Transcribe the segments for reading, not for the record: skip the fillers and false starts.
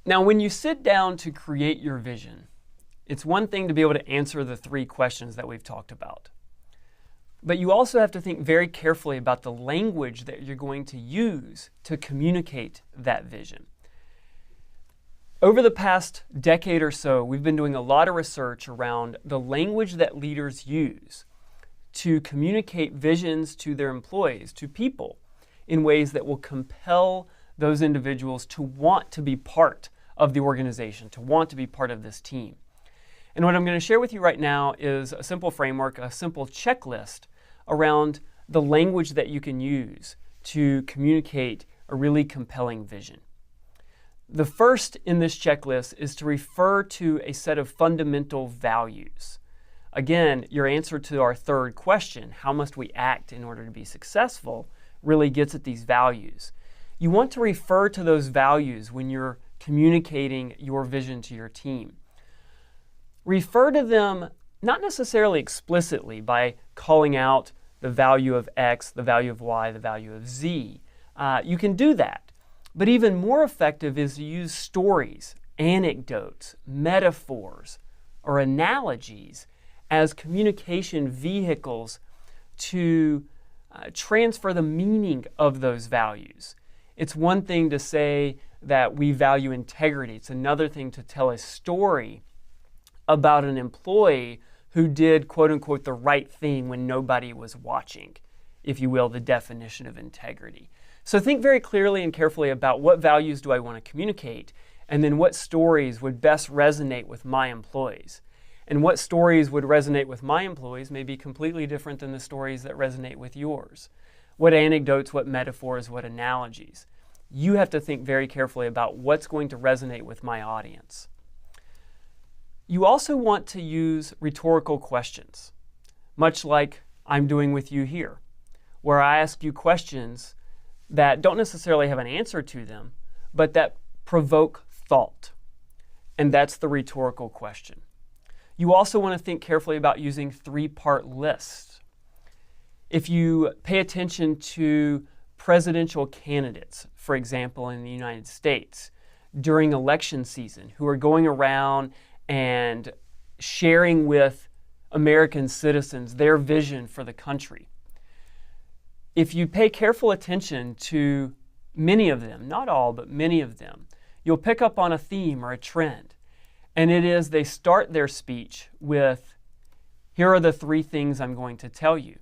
Now, when you sit down to create your vision, it's one thing to be able to answer the three questions that we've talked about. But you also have to think very carefully about the language that you're going to use to communicate that vision. Over the past decade or so, we've been doing a lot of research around the language that leaders use to communicate visions to their employees, to people, in ways that will compel those individuals to want to be part of the organization, to want to be part of this team. And what I'm going to share with you right now is a simple framework, a simple checklist around the language that you can use to communicate a really compelling vision. The first in this checklist is to refer to a set of fundamental values. Again, your answer to our third question, how must we act in order to be successful, really gets at these values. You want to refer to those values when you're communicating your vision to your team. Refer to them not necessarily explicitly by calling out the value of X, the value of Y, the value of Z. You can do that. But even more effective is to use stories, anecdotes, metaphors, or analogies as communication vehicles to transfer the meaning of those values. It's one thing to say that we value integrity. It's another thing to tell a story about an employee who did, quote unquote, the right thing when nobody was watching, if you will, the definition of integrity. So think very clearly and carefully about what values do I want to communicate, and then what stories would best resonate with my employees. And what stories would resonate with my employees may be completely different than the stories that resonate with yours. What anecdotes, what metaphors, what analogies. You have to think very carefully about what's going to resonate with my audience. You also want to use rhetorical questions, much like I'm doing with you here, where I ask you questions that don't necessarily have an answer to them, but that provoke thought. And that's the rhetorical question. You also want to think carefully about using three-part lists. If you pay attention to presidential candidates, for example, in the United States, during election season, who are going around and sharing with American citizens their vision for the country. If you pay careful attention to many of them, not all, but many of them, you'll pick up on a theme or a trend. And it is they start their speech with, here are the three things I'm going to tell you.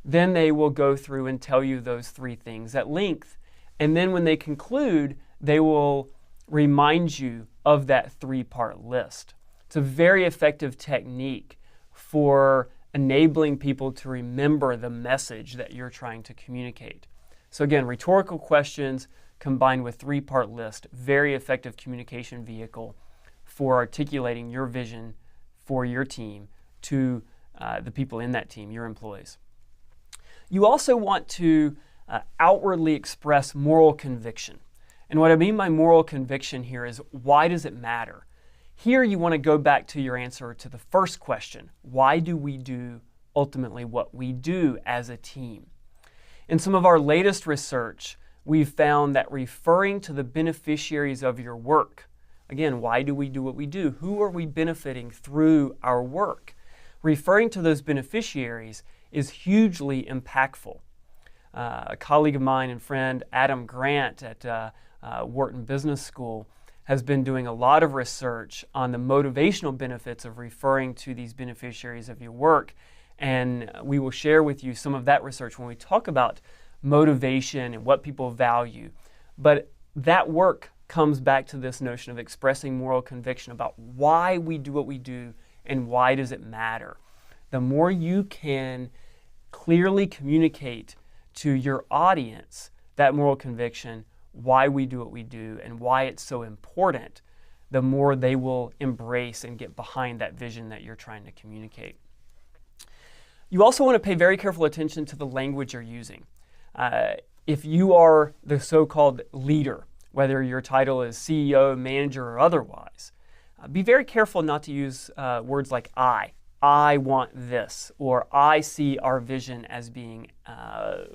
Then they will go through and tell you those three things at length. And then when they conclude, they will remind you of that three-part list. It's a very effective technique for enabling people to remember the message that you're trying to communicate. So again, rhetorical questions combined with three-part list, very effective communication vehicle for articulating your vision for your team to the people in that team, your employees. You also want to outwardly express moral conviction. And what I mean by moral conviction here is, why does it matter? Here you want to go back to your answer to the first question. Why do we do ultimately what we do as a team? In some of our latest research, we've found that referring to the beneficiaries of your work, again, why do we do what we do? Who are we benefiting through our work? Referring to those beneficiaries is hugely impactful. A colleague of mine and friend, Adam Grant at Wharton Business School, has been doing a lot of research on the motivational benefits of referring to these beneficiaries of your work. And we will share with you some of that research when we talk about motivation and what people value. But that work comes back to this notion of expressing moral conviction about why we do what we do and why does it matter. The more you can clearly communicate to your audience that moral conviction, why we do what we do, and why it's so important, the more they will embrace and get behind that vision that you're trying to communicate. You also want to pay very careful attention to the language you're using. If you are the so-called leader, whether your title is CEO, manager, or otherwise, be very careful not to use words like I want this, or I see our vision as being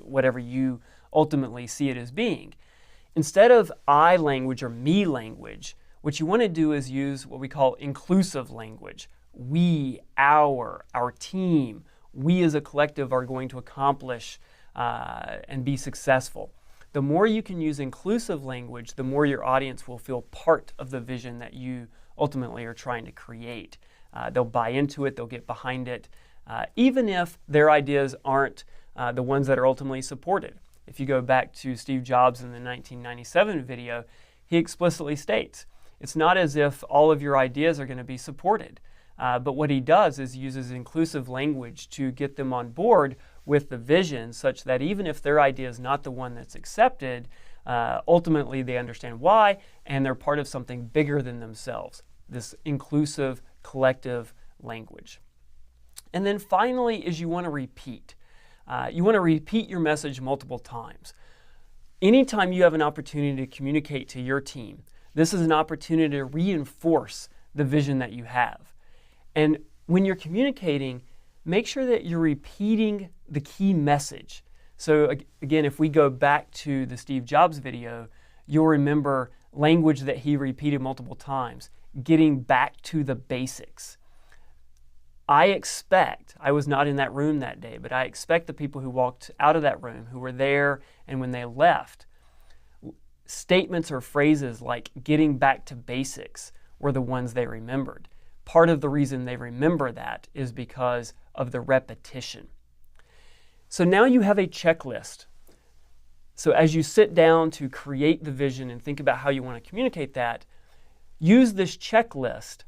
whatever you ultimately see it as being. Instead of I language or me language, what you want to do is use what we call inclusive language. We, our team, we as a collective are going to accomplish and be successful. The more you can use inclusive language, the more your audience will feel part of the vision that you ultimately are trying to create. They'll buy into it, they'll get behind it, even if their ideas aren't the ones that are ultimately supported. If you go back to Steve Jobs in the 1997 video, he explicitly states, it's not as if all of your ideas are going to be supported. But what he does is uses inclusive language to get them on board with the vision, such that even if their idea is not the one that's accepted, ultimately they understand why, and they're part of something bigger than themselves, this inclusive, collective language. And then finally is you want to repeat. You want to repeat your message multiple times. Anytime you have an opportunity to communicate to your team, this is an opportunity to reinforce the vision that you have. And when you're communicating, make sure that you're repeating the key message. So again, if we go back to the Steve Jobs video, you'll remember language that he repeated multiple times, getting back to the basics. I was not in that room that day, but I expect the people who walked out of that room, who were there and when they left, statements or phrases like getting back to basics were the ones they remembered. Part of the reason they remember that is because of the repetition. So now you have a checklist. So as you sit down to create the vision and think about how you want to communicate that, use this checklist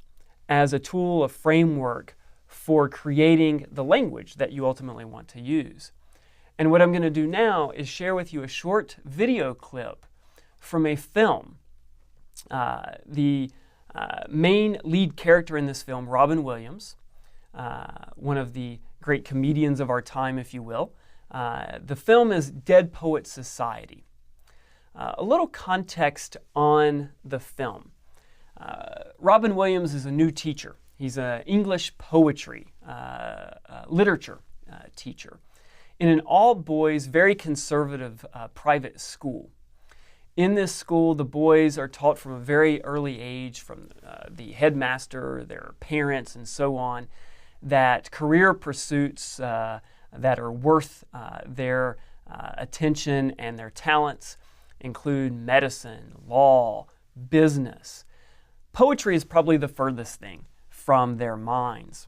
as a tool, a framework for creating the language that you ultimately want to use. And what I'm going to do now is share with you a short video clip from a film. The main lead character in this film, Robin Williams, one of the great comedians of our time, if you will. The film is Dead Poets Society. A little context on the film. Robin Williams is a new teacher. He's an English poetry, literature teacher in an all-boys, very conservative private school. In this school, the boys are taught from a very early age, from the headmaster, their parents, and so on, that career pursuits that are worth their attention and their talents include medicine, law, business. Poetry is probably the furthest thing from their minds.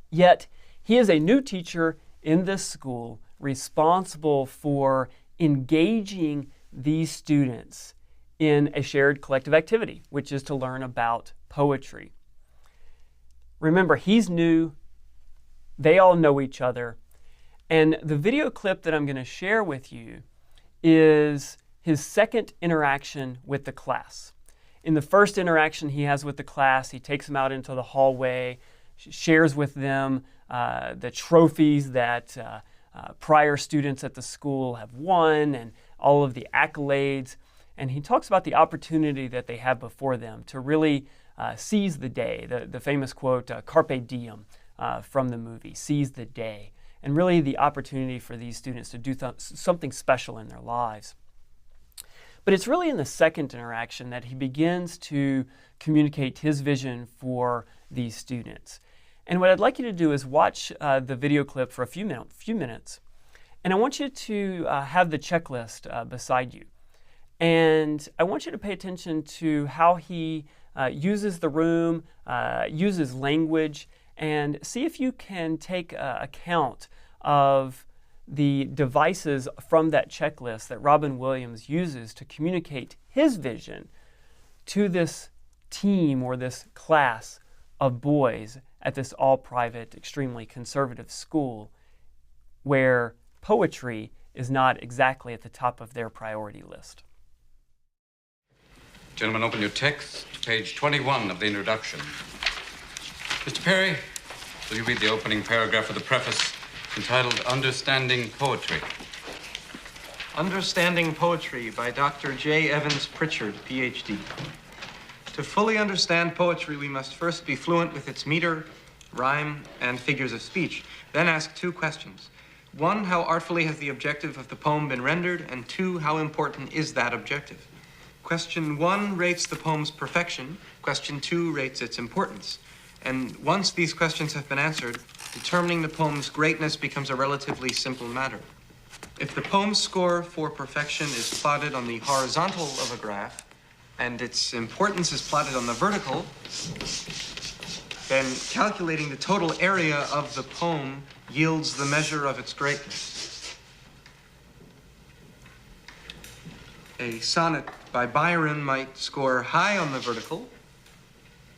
Yet, he is a new teacher in this school responsible for engaging these students in a shared collective activity, which is to learn about poetry. Remember, he's new, they all know each other, and the video clip that I'm going to share with you is his second interaction with the class. In the first interaction he has with the class, he takes them out into the hallway, shares with them the trophies that prior students at the school have won and all of the accolades. And he talks about the opportunity that they have before them to really seize the day, the famous quote, carpe diem from the movie, seize the day, and really the opportunity for these students to do something special in their lives. But it's really in the second interaction that he begins to communicate his vision for these students. And what I'd like you to do is watch the video clip for a few minutes. And I want you to have the checklist beside you. And I want you to pay attention to how he uses the room, uses language, and see if you can take account of the devices from that checklist that Robin Williams uses to communicate his vision to this team or this class of boys at this all-private, extremely conservative school where poetry is not exactly at the top of their priority list. Gentlemen, open your text, page 21 of the introduction. Mr. Perry, will you read the opening paragraph of the preface entitled Understanding Poetry? Understanding Poetry by Dr. J. Evans Pritchard, Ph.D. To fully understand poetry, we must first be fluent with its meter, rhyme, and figures of speech. Then ask two questions. One, how artfully has the objective of the poem been rendered? And two, how important is that objective? Question 1 rates the poem's perfection. Question 2 rates its importance. And once these questions have been answered, determining the poem's greatness becomes a relatively simple matter. If the poem's score for perfection is plotted on the horizontal of a graph, and its importance is plotted on the vertical, then calculating the total area of the poem yields the measure of its greatness. A sonnet by Byron might score high on the vertical,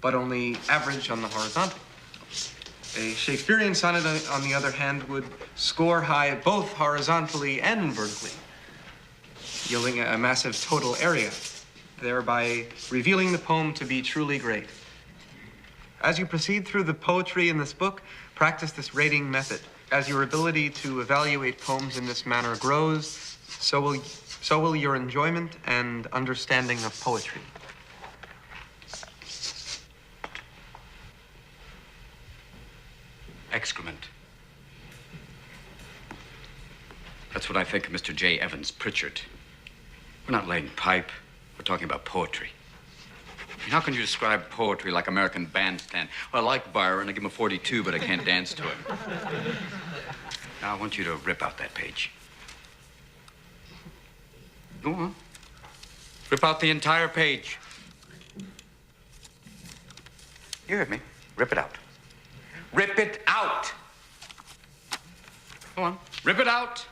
but only average on the horizontal. A Shakespearean sonnet, on the other hand, would score high both horizontally and vertically, yielding a massive total area, thereby revealing the poem to be truly great. As you proceed through the poetry in this book, practice this rating method. As your ability to evaluate poems in this manner grows, so will your enjoyment and understanding of poetry. Excrement. That's what I think of Mr. J. Evans Pritchard. We're not laying pipe. We're talking about poetry. I mean, how can you describe poetry like American Bandstand? Well, I like Byron. I give him a 42, but I can't dance to it. Now, I want you to rip out that page. Go on. Rip out the entire page. You heard me. Rip it out. Rip it out. Go on. Rip it out.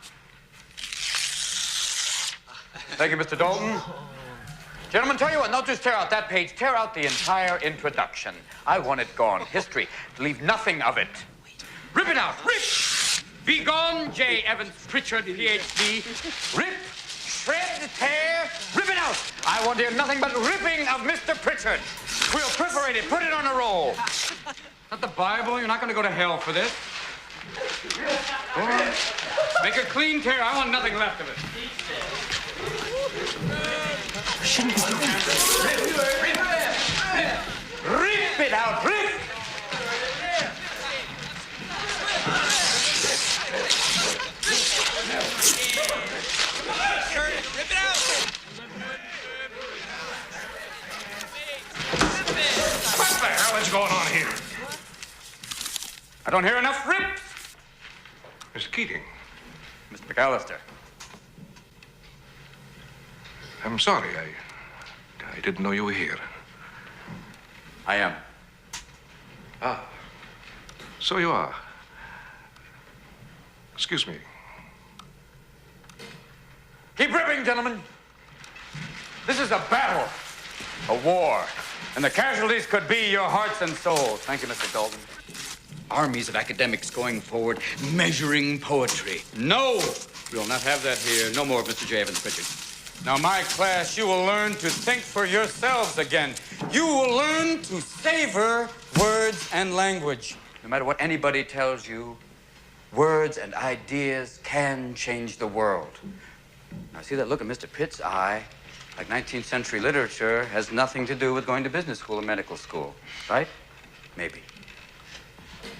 Thank you, Mr. Dalton. Gentlemen, tell you what, don't just tear out that page. Tear out the entire introduction. I want it gone. History. Leave nothing of it. Rip it out. Rip. Be gone, J. Evans Pritchard, Ph.D. Rip. Shred. Tear. Rip it out. I want to hear nothing but ripping of Mr. Pritchard. We'll perforate it. Put it on a roll. Not the Bible. You're not going to go to hell for this. Go on. Make a clean tear. I want nothing left of it. Rip it out. Rip. Rip it out. What the hell is going on here? I don't hear enough rips. Miss Keating, Mr. McAllister. I'm sorry. I didn't know you were here. I am. Ah, so you are. Excuse me. Keep ripping, gentlemen. This is a battle, a war, and the casualties could be your hearts and souls. Thank you, Mr. Dalton. Armies of academics going forward, measuring poetry. No, we'll not have that here. No more of Mr. J. Evans Pritchard. Now, my class, you will learn to think for yourselves again. You will learn to savor words and language. No matter what anybody tells you, words and ideas can change the world. Now, see that look in Mr. Pitt's eye? Like 19th century literature has nothing to do with going to business school or medical school, right? Maybe.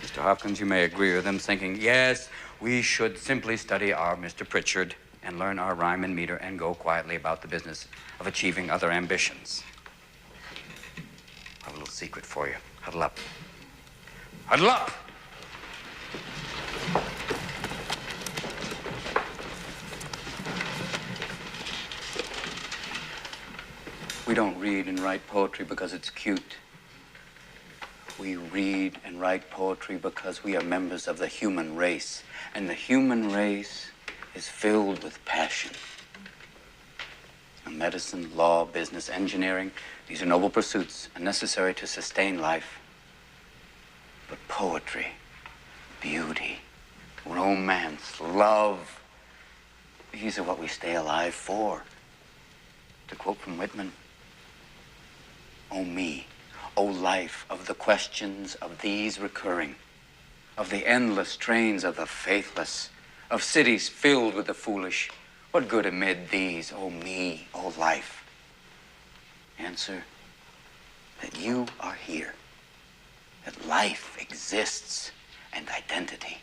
Mr. Hopkins, you may agree with him, thinking, yes, we should simply study our Mr. Pritchard and learn our rhyme and meter and go quietly about the business of achieving other ambitions. I have a little secret for you. Huddle up. Huddle up! We don't read and write poetry because it's cute. We read and write poetry because we are members of the human race. And the human race is filled with passion. Now, medicine, law, business, engineering, these are noble pursuits and necessary to sustain life. But poetry, beauty, romance, love, these are what we stay alive for. To quote from Whitman, "O me, O life of the questions of these recurring, of the endless trains of the faithless, of cities filled with the foolish, what good amid these, O me, O life? Answer, that you are here, that life exists and identity,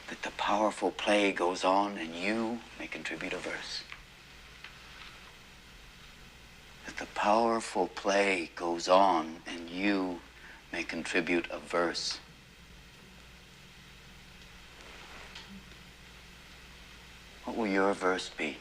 that the powerful play goes on and you may contribute a verse. powerful play goes on and you may contribute a verse. What will your verse be?